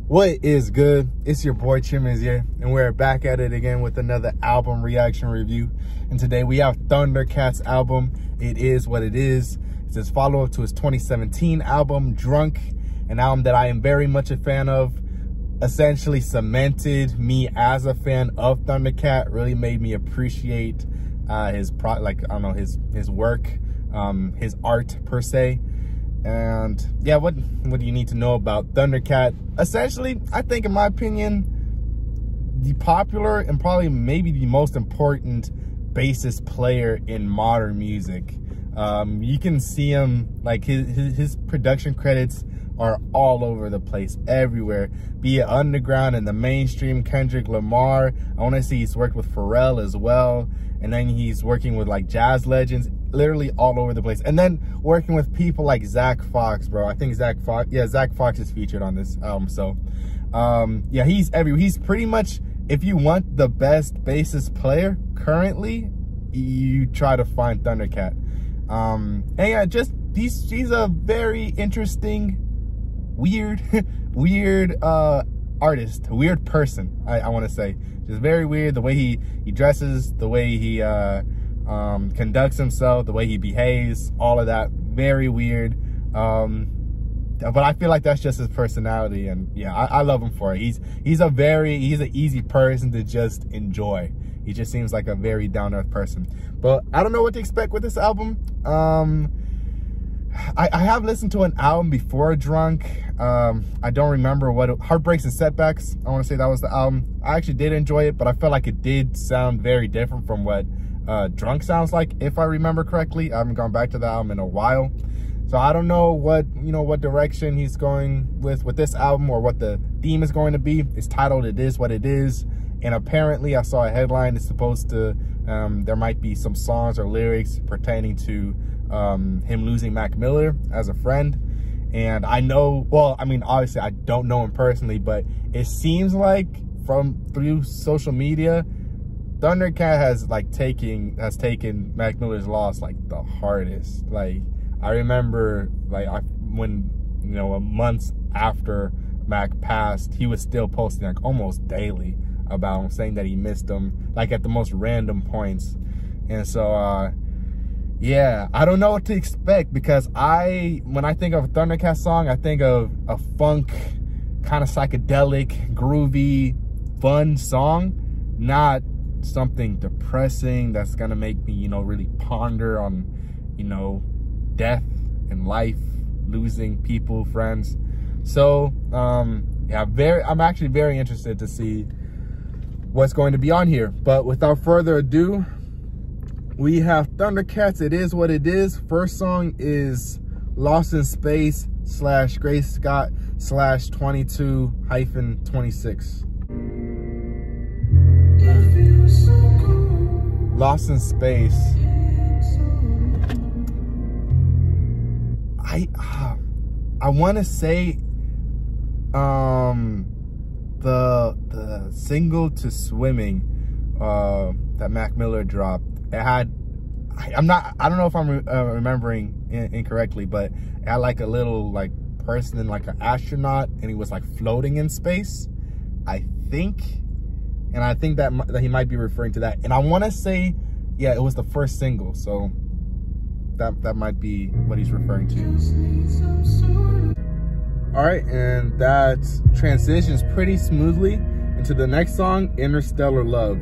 What is good? It's your boy Chimins here, and we're back at it again with another album reaction review. And today we have Thundercat's album, It Is What It Is. It's his follow-up to his 2017 album, Drunk, an album that I am very much a fan of. Essentially cemented me as a fan of Thundercat, really made me appreciate his work, his art per se. And yeah, what do you need to know about Thundercat? Essentially, I think, in my opinion, the popular and probably maybe the most important bassist player in modern music. You can see him, like, his production credits are all over the place, everywhere, be it underground and the mainstream. Kendrick Lamar, I want to see he's worked with Pharrell as well, and then he's working with like jazz legends, literally all over the place. And then working with people like Zach Fox, bro. I think Zach Fox is featured on this album. So yeah, he's everywhere. He's pretty much, if you want the best bassist player currently, you try to find Thundercat. And yeah, he's a very interesting, weird artist, weird person, I want to say. Just very weird, the way he dresses, the way he conducts himself, the way he behaves, all of that, very weird. But I feel like that's just his personality, and yeah, I love him for it. He's an easy person to just enjoy. He just seems like a very down-to-earth person. But I don't know what to expect with this album. I have listened to an album before Drunk. I don't remember what Heartbreaks and Setbacks, I want to say that was the album. I actually did enjoy it, but I felt like it did sound very different from what Drunk sounds like, if I remember correctly. I haven't gone back to the album in a while, so I don't know what direction he's going with this album, or what the theme is going to be. It's titled It Is What It Is, and apparently I saw a headline. It's supposed to there might be some songs or lyrics pertaining to him losing Mac Miller as a friend. And I know, well, I mean, obviously I don't know him personally, but it seems like through social media, Thundercat has taken Mac Miller's loss like the hardest. Like, I remember, like, when months after Mac passed, he was still posting like almost daily about him, saying that he missed him, like at the most random points. And so yeah, I don't know what to expect, because when I think of a Thundercat song, I think of a funk, kind of psychedelic, groovy, fun song, not something depressing that's gonna make me, really ponder on, death and life, losing people, friends. So yeah, I'm actually very interested to see what's going to be on here. But without further ado, we have Thundercats, It Is What It Is. First song is Lost in Space / Grace Scott / 22-26. Lost in Space. I want to say the single to Swimming that Mac Miller dropped, it had, I don't know if I'm remembering incorrectly, but it had like a little like person in like an astronaut, and he was like floating in space, I think. And I think that he might be referring to that. And I want to say, yeah, it was the first single, so that might be what he's referring to. All right, and that transitions pretty smoothly into the next song, Interstellar Love.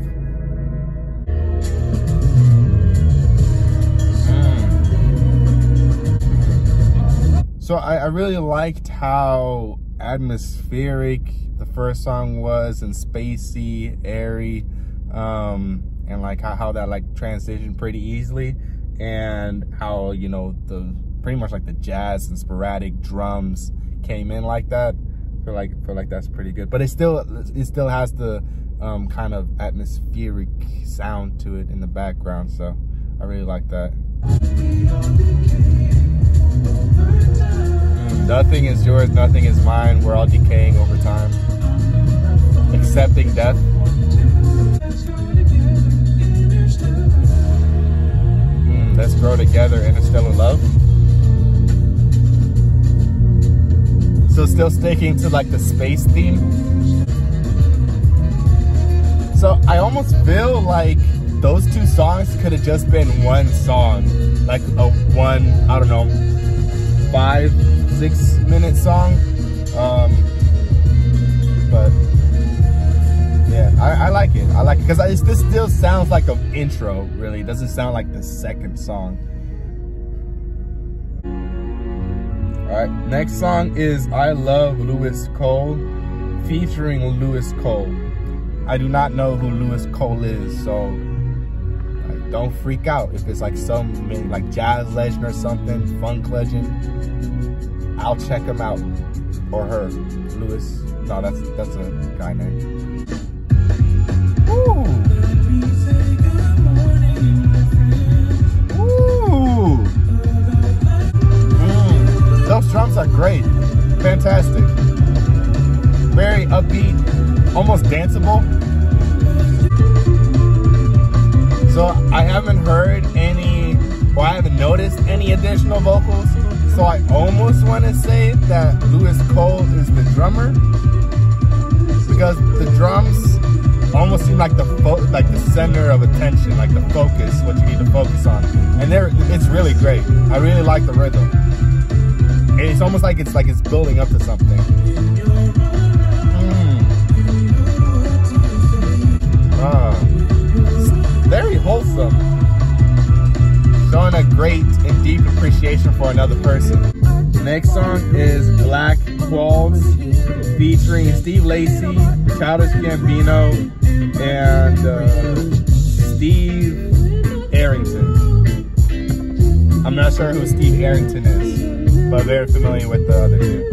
So I really liked how atmospheric the first song was, and spacey, airy, and like how that like transitioned pretty easily, and how pretty much like the jazz and sporadic drums came in like that. I feel like that's pretty good, but it still has the kind of atmospheric sound to it in the background, so I really like that. Nothing is yours, nothing is mine. We're all decaying over time. Accepting death. Let's grow together, Interstellar Love. still sticking to like the space theme. So I almost feel like those two songs could have just been one song, like a one, I don't know, 5-6 minute song. But yeah, I like it. I like it because this still sounds like an intro. Really, it doesn't sound like the second song. All right, next song is I Love Louis Cole, featuring Louis Cole. I do not know who Louis Cole is, so like, don't freak out if it's like some like jazz legend or something, funk legend. I'll check him out, or her. Louis. No, that's a guy name. Ooh. Ooh. Those drums are great. Fantastic. Very upbeat, almost danceable. So I haven't heard any, or I haven't noticed any additional vocals. So I almost want to say that Louis Cole is the drummer, because the drums almost seem like the center of attention, like the focus, what you need to focus on. And it's really great. I really like the rhythm. It's almost like it's building up to something. Very wholesome. Showing a great and deep appreciation for another person. Next song is Black Qualls, featuring Steve Lacy, Childish Gambino, and Steve Arrington. I'm not sure who Steve Arrington is, but very familiar with the other two.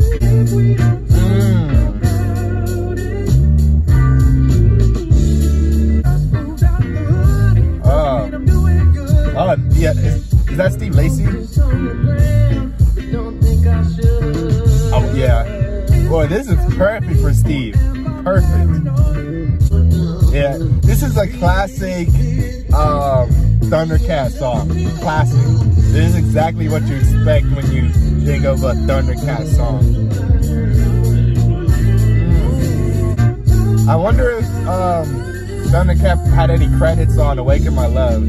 Oh, yeah, is that Steve Lacy? Oh, yeah. Boy, this is perfect for Steve. Perfect. Yeah, this is a classic Thundercat song. Classic. This is exactly what you expect when you think of a Thundercat song. I wonder if Thundercat had any credits on Awaken My Love.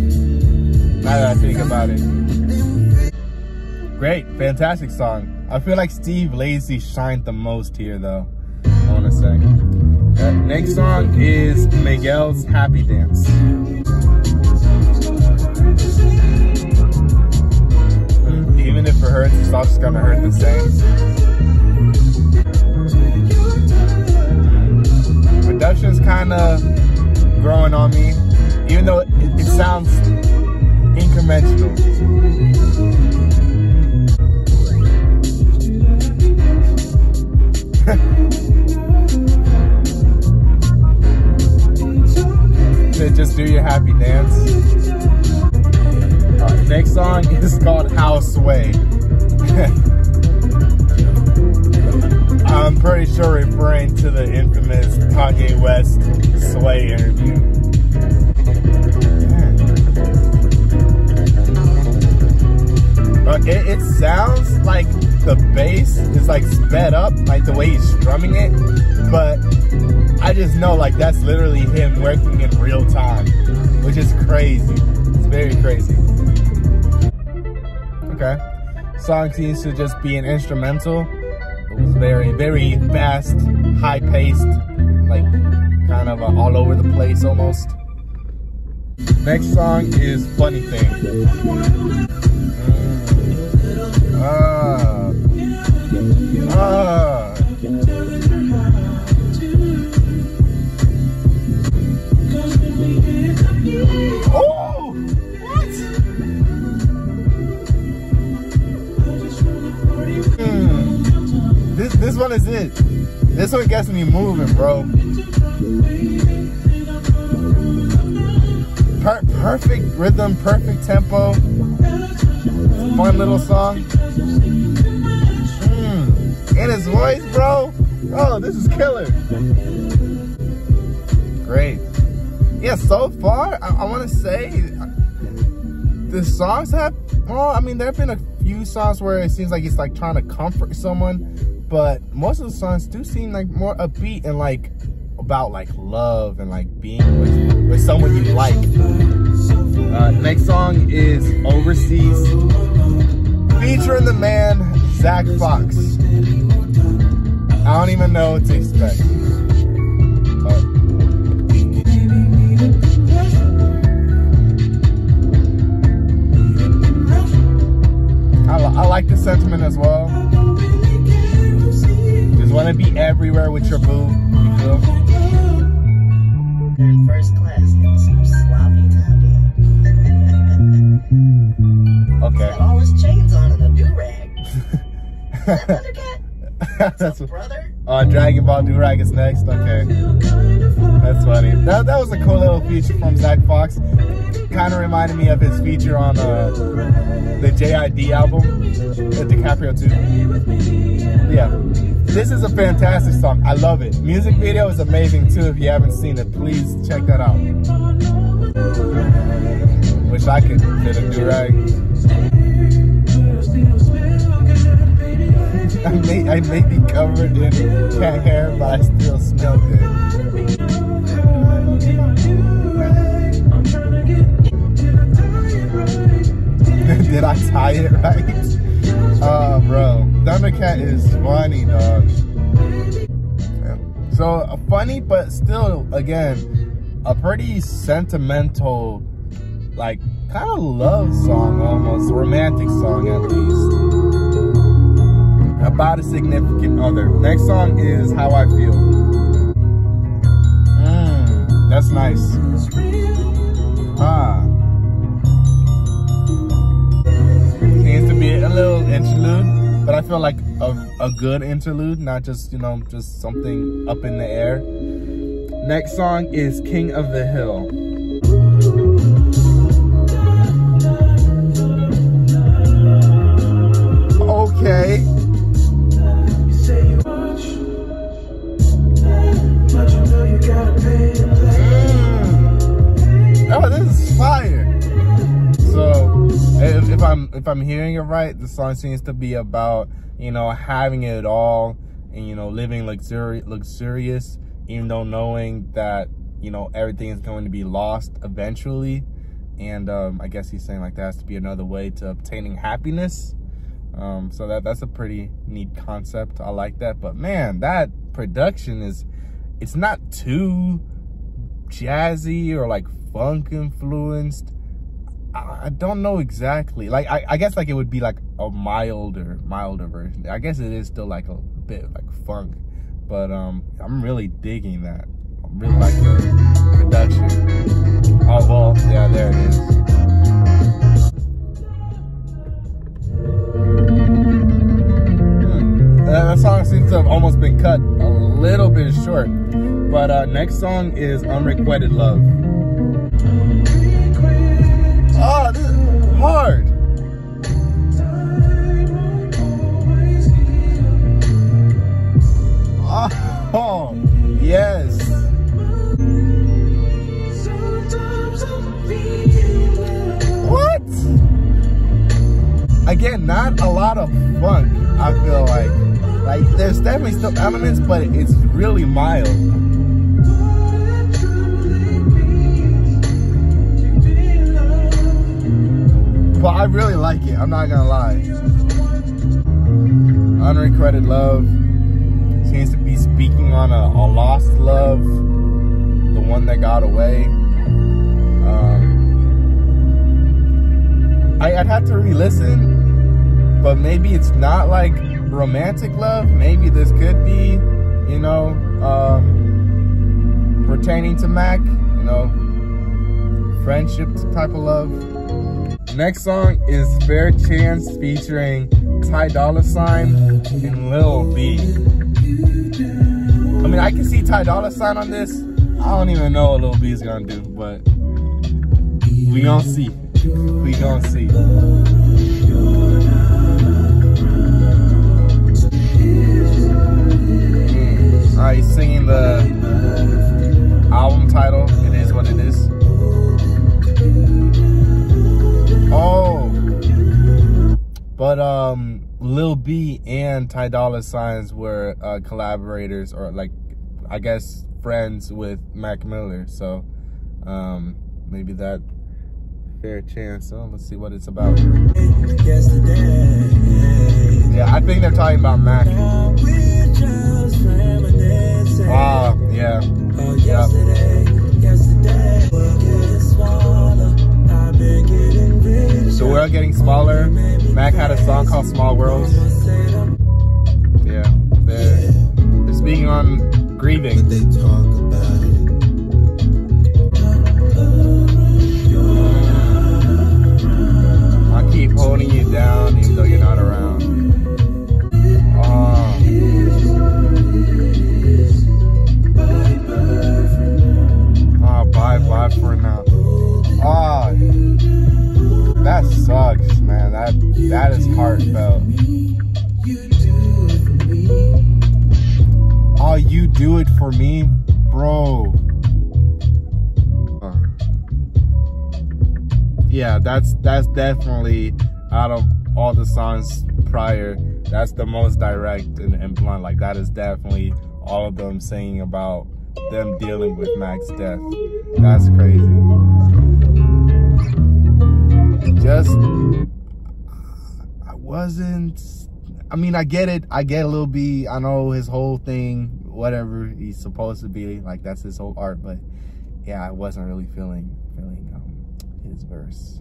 Now that I think about it. Great, fantastic song. I feel like Steve Lacy shined the most here though, I want to say. Next song is Miguel's Happy Dance. Even if it hurts, it's also gonna hurt the same. Production's kind of growing on me, even though it sounds unconventional. Just do your happy dance. Next song is called How Sway. I'm pretty sure referring to the infamous Kanye West Sway interview. It sounds like the bass is like sped up, like the way he's strumming it, but I just know like that's literally him working in real time, which is crazy. It's very crazy. Okay. Song seems to just be an instrumental. It was very, very fast, high-paced, like kind of all over the place almost. Next song is Funny Thing. Oh, what? This one is it. This one gets me moving, bro. Perfect rhythm, perfect tempo. Fun little song. And his voice, bro. Oh, this is killer. Great. Yeah, so far, I want to say the songs have, well, I mean, there have been a few songs where it seems like he's like trying to comfort someone, but most of the songs do seem like more upbeat and like about like love and like being with someone you like. Next song is Overseas, featuring the man Zach Fox. I don't even know what to expect. I like the sentiment as well. Just want to be everywhere with your boo. You feel? They're in first class in some sloppy toppy. Okay. Got all his chains on and a do-rag. Is that Thundercat? That's what, brother. Dragon Ball do-rag is next. Okay. That's funny. That was a cool little feature from Zach Fox. Kind of reminded me of his feature on the JID album, DiCaprio 2. Yeah, this is a fantastic song. I love it. Music video is amazing too. If you haven't seen it, please check that out. Wish I could fit a do-rag. I may be covered in cat hair, but I still smell good. Did I tie it right? Bro, Thundercat is funny, dog. Yeah. So funny, but still, again, a pretty sentimental, like kind of love song, almost romantic song at least, about a significant other. Next song is How I Feel. That's nice. Seems to be a little interlude, but I feel like a good interlude, not just, you know, just something up in the air. Next song is King of the Hill. Okay. Oh, this is fire. So if I'm hearing it right, the song seems to be about, you know, having it all and, you know, living luxurious, even though knowing that, you know, everything is going to be lost eventually. And I guess he's saying like that has to be another way to obtaining happiness. So that's a pretty neat concept. I like that. But man, that production it's not too jazzy or like funk influenced. I don't know exactly. Like I guess like it would be like a milder version. I guess it is still like a bit like funk, but I'm really digging that. I really like the production. Oh well, yeah, there it is. That song seems to have almost been cut a little bit short. But next song is Unrequited Love. Oh, this is hard. Oh, yes. What? Again, not a lot of funk, I feel like. Like, there's definitely still elements, but it's really mild. But I really like it, I'm not gonna lie. Unrequited Love seems to be speaking on a lost love, the one that got away. I'd have to re-listen, but maybe it's not like romantic love. Maybe this could be, you know, pertaining to Mac, you know, friendship type of love. Next song is Fair Chance featuring Ty Dolla $ign and Lil B. I mean, I can see Ty Dolla $ign on this. I don't even know what Lil B is gonna do, but we gonna see. We gonna see. Alright, he's singing the album title. It is what it is. Oh, but Lil B and Ty Dolla $ign were collaborators, or like, I guess, friends with Mac Miller. So maybe that fair chance. So let's see what it's about. Yeah, I think they're talking about Mac. Oh, yeah. Yep. The world getting smaller. Mac had a song called Small Worlds. Yeah, they're speaking on grieving. They talk about it. I'll keep holding you down even though you're not around. Bye for now. Oh, that sucks, man. That is heartfelt. Oh, you do it for me, bro. Yeah, that's definitely, out of all the songs prior, that's the most direct and blunt. Like, that is definitely all of them saying about them dealing with Mac's death. That's crazy. I mean, I get it. I get Lil B. I know his whole thing, whatever he's supposed to be, like, that's his whole art. But yeah, I wasn't really feeling his verse.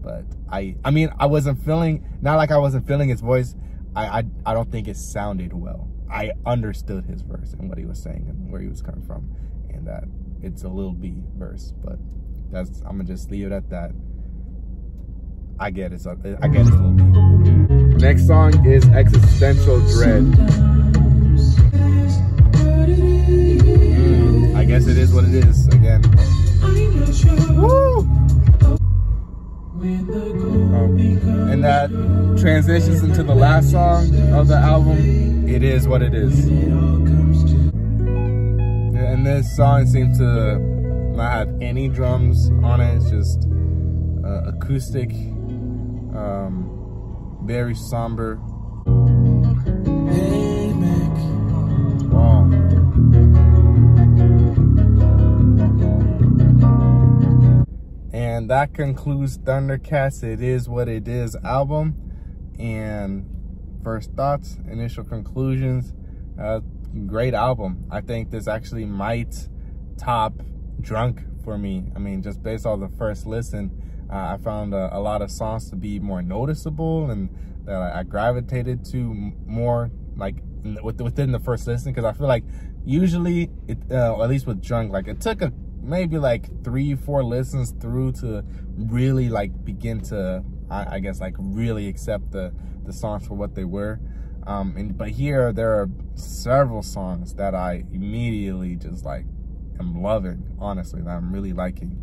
But I mean, I wasn't feeling, not like I wasn't feeling his voice. I don't think it sounded well. I understood his verse and what he was saying and where he was coming from, and that it's a Lil B verse. But I'm gonna just leave it at that. I get it. I get it, Lil B. Next song is Existential Dread. I guess it is what it is again. Woo! And that transitions into the last song of the album, It Is What It Is. And this song seems to not have any drums on it. It's just acoustic, very somber. Wow. And that concludes Thundercats It Is What It Is album. And first thoughts, initial conclusions, great album. I think this actually might top Drunk for me. I mean, just based on the first listen, I found a lot of songs to be more noticeable and that I gravitated to more, like within the first listen, because I feel like usually, at least with Drunk, like it took maybe like 3-4 listens through to really like begin to, I guess, like really accept the songs for what they were. But here there are several songs that I immediately just like am loving, honestly, that I'm really liking.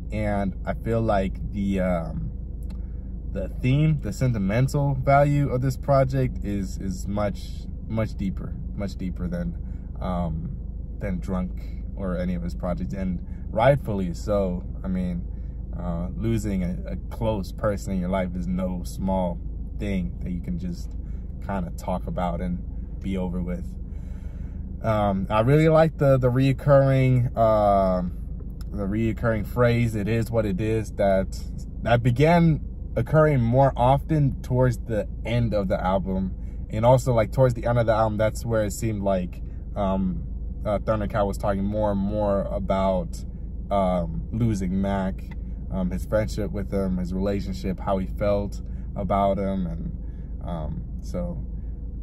And I feel like the theme, the sentimental value of this project is much deeper than Drunk or any of his projects, and rightfully so. I mean, losing a close person in your life is no small thing that you can just kind of talk about and be over with. I really like the reoccurring phrase, "It is what it is," that began occurring more often towards the end of the album, and also like towards the end of the album, that's where it seemed like Thundercat was talking more and more about losing Mac, his friendship with him, his relationship, how he felt about him, and so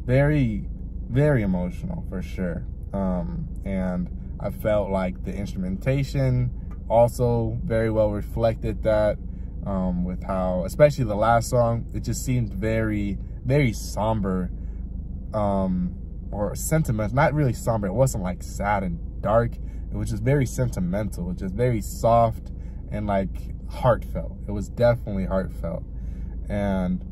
very emotional for sure. And I felt like the instrumentation also very well reflected that, with how, especially the last song, it just seemed very somber, or sentimental. Not really somber, it wasn't like sad and dark, it was just very sentimental, just very soft and like heartfelt. It was definitely heartfelt. And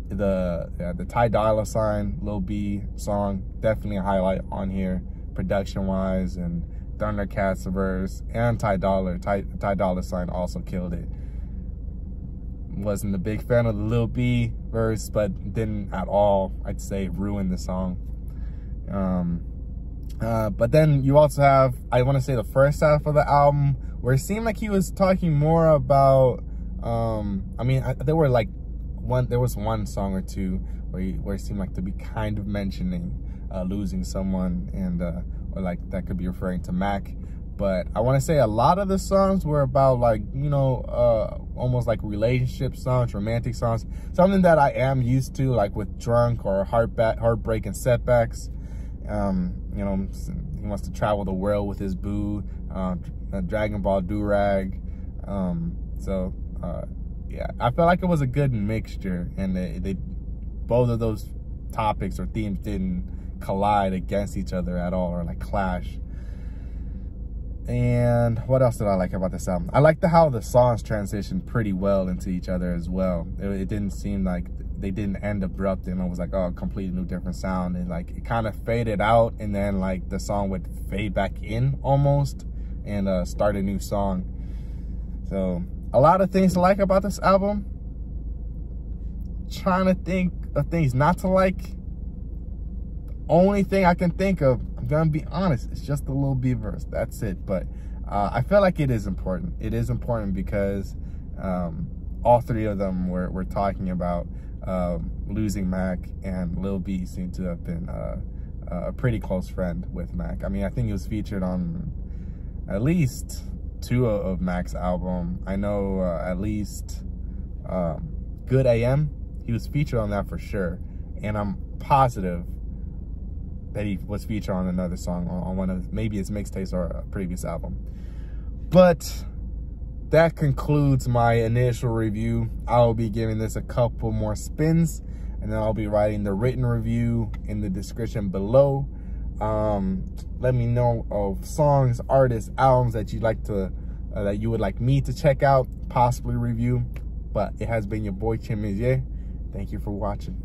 the Ty Dolla $ign Lil B song, definitely a highlight on here, production wise, and Thundercats verse and Ty Dolla $ign also killed it. Wasn't a big fan of the Lil B verse, but didn't at all, I'd say, ruin the song. But then you also have, I want to say, the first half of the album where it seemed like he was talking more about, I mean, there was one song or two where it seemed like to be kind of mentioning losing someone, and or like that could be referring to Mac. But I want to say a lot of the songs were about, like, you know, almost like relationship songs, romantic songs, something that I am used to, like with Drunk or Heartbreak and Setbacks. You know, he wants to travel the world with his boo, Dragon Ball Durag. Yeah, I felt like it was a good mixture, and they both of those topics or themes didn't collide against each other at all, or like clash. And what else did I like about this album? I liked how the songs transitioned pretty well into each other as well. It didn't seem like they didn't end abrupt and it was like, oh, a completely new different sound. And like it kind of faded out, and then like the song would fade back in almost, and start a new song. So a lot of things to like about this album. Trying to think of things not to like. Only thing I can think of, I'm gonna be honest, it's just the Lil B verse. That's it. But I feel like it is important. It is important because all three of them were talking about losing Mac, and Lil B seemed to have been a pretty close friend with Mac. I mean, I think he was featured on at least 2 of Mac's album. I know at least Good AM, he was featured on that for sure, and I'm positive that he was featured on another song on one of maybe his mixtapes or a previous album. But that concludes my initial review. I'll be giving this a couple more spins, and then I'll be writing the written review in the description below. Let me know of songs, artists, albums that you'd like to that you would like me to check out, possibly review. But it has been your boy Chimizier. Thank you for watching.